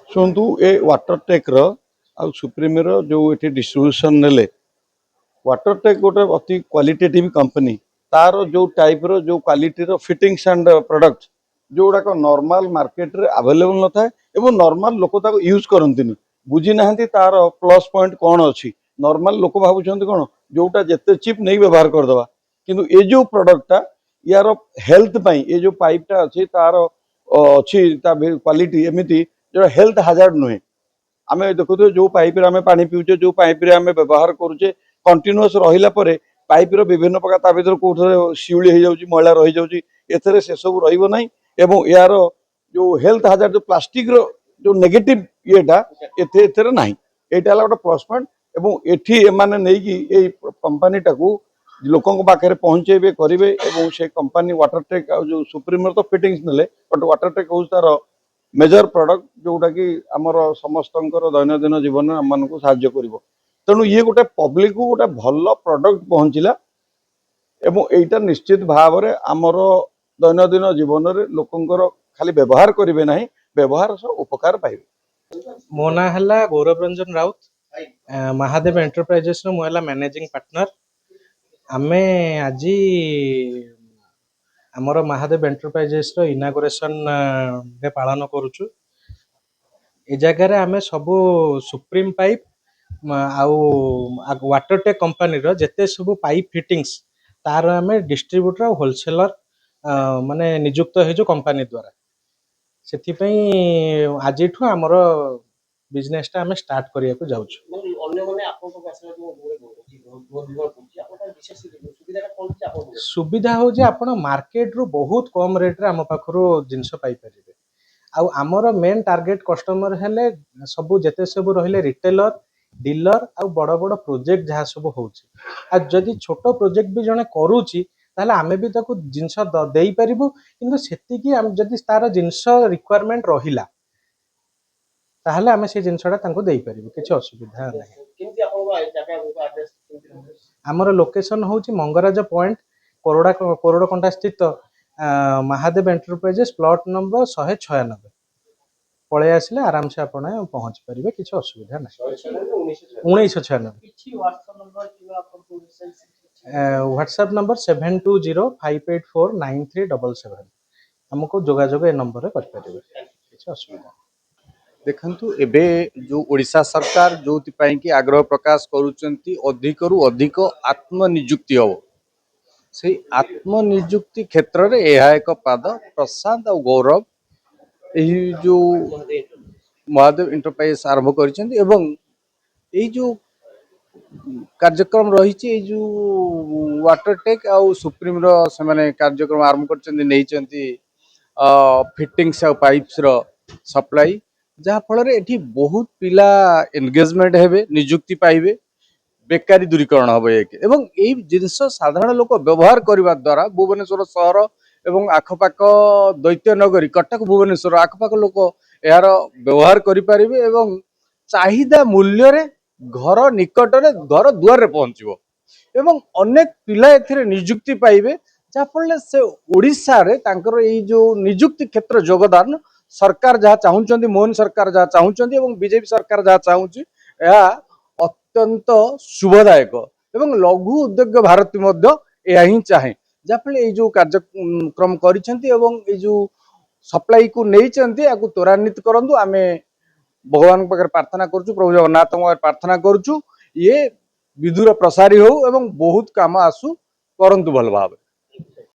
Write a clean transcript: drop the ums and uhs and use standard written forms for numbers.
शुणु ए वाटरटेक रो सुप्रीम रो जो ये डिस्ट्रीब्यूशन नेले वाटरटेक गोटे अति क्वालिटेटिव कंपनी तार जो टाइप रो जो क्वालिटी रो फिटिंग्स एंड प्रोडक्ट जो गुड़ाक नॉर्मल मार्केट रे अवेलेबल न थाए एवं नॉर्मल लोक ताको यूज करंतिनी बुझी नाहंती तार प्लस पॉइंट कौन अच्छी नॉर्मल लोक भावुଛନ୍ତି कौन जोटा जिते चिप नहीं व्यवहार करदवा किंतु ए जो प्रोडक्टटा यार हेल्थ पाई ये जो पाइपटा अच्छी तार अच्छी क्वालिटी एमती जो हेल्थ हाजार्ड नुहे आम देखुए जो पाइप आम पा पीछे जो पाइप आम व्यवहार करुचे कंटिन्यूअस रहा पाइप विभिन्न प्रकार ता भर कौटे शिउली हो जाऊँगी मैला रही जाऊँगी एथेर से सब रही यार जो हेल्थ हाजार्ड जो प्लास्टिक रो जो नेगेटिव येटा एथे ना यहाँ गोटे प्लस पॉइंट एवं एठी एमाने नहीं कंपनी टाकू लोकों पाखे पहुँचे करेंगे से कंपनी वाटरटेक जो सुप्रीम तो फिटिंग्स नेले बट वाटरटेक हूँ तार मेजर प्रोडक्ट जोटा कि आमर समस्त दैनंदिन जीवन आम मानक साहाय्य कर तेणु ये गोटे पब्लिक को गोटे भल प्रोडक्ट पहुँचला एवं एटा निश्चित भाव में आमर दैनंदिन जीवन में लोकंर खाली व्यवहार करेंगे ना व्यवहार सह उपकार पाइबे। मो ना है गौरव रंजन राउत महादेव एंटरप्राइजेस मुला मैनेजिंग पार्टनर आमे आज आमर महादेव एंटरप्राइजेस इनागुरेशन डे पालन करुचु ए जगार आमे सबू सुप्रीम पाइप आउ वाटरटेक कंपनी जेते सब पाइप फिटिंग्स तार आमे डिस्ट्रीब्यूटर और होलसेलर माने नियुक्त हो कंपनी द्वारा से आज आमर बिजनेस टा आमे स्टार्ट करिया को जाउछु। सुविधा हो जे आपण मार्केट रू बहुत कम रेट रे आम पाखरो जिंस पाई परिबे आउ आमर मेन टार्गेट कस्टमर हेले सबु जेते सबु रहिले रिटेलर डीलर आउ बड़ बड़ प्रोजेक्ट जहाँ सब होउची आ जदि छोट प्रोजेक्ट भी जने करूची ताहले आमे भी ताको जिंस देई परिबु किंतु सेति आम जदि तार जिंस रिक्वायरमेंट रहिला ताहले आमे से जिंसटा तांको देई परिबु किछि असुविधा नाही। किंतु आमर लोकेशन होउची मंगराज पॉइंट कोरडकंटा स्थित महादेव एंटरप्राइजेस प्लॉट नंबर 196 पळे आसिले आराम से आपण पहुंच परिबे किछि असुविधा नाही। 1996 व्हाट्सएप नंबर 7205849377 हमको जोगाजोग ए नंबर रे कर परिबे किछि असुविधा। देखंतु एबे जो ओडिशा सरकार जो कि आग्रह प्रकाश करूचंती अधिक रु अधिक आत्मनियुक्ति हो से आत्मनियुक्ति क्षेत्र रे यह एक पाद प्रशांत और गौरव यही जो महादेव एंटरप्राइज आरंभ करिसेंती एवं यही जो कार्यक्रम रही जो वाटरटेक आउ सुप्रीम रो से माने कार्यक्रम आरंभ करचंती नैचंती फिटिंग्स और पाइप्स रो सप्लाई जहाँ फल एठी बहुत पिला एंगेजमेंट हेबे नियुक्ति पाइबे बेकारी दूरीकरण हम एक एवं यही जिनस साधारण लोक व्यवहार करने द्वारा भुवनेश्वर सहर एवं आखपाख दैत्य नगरी कटक भुवनेश्वर आखपाख लोक यार व्यवहार करें एवं चाहिदा मूल्य रे घर निकट रे घर दुआर रे पहुँचो एवं अनेक पिला एथिरे नियुक्ति पाइबे जाफल से ओडिशा रे तांकर एई जो नियुक्ति क्षेत्र योगदान सरकार जहाँ चाहूँगी मोहन सरकार जहाँ चाहूँगी एवं बीजेपी सरकार जहाँ चाहूँगी यह अत्यंत शुभदायक एवं लघु उद्योग भारत यह ही चाहे जहाँफल जो कार्यक्रम कर सप्लाई को नहीं त्वरान्वित करूँ आम भगवान पाखे प्रार्थना करुँ प्रभु जगन्नाथ प्रार्थना करुँ ये विदुर प्रसारी हो एवं बहुत काम आसू करंतु भल भाव।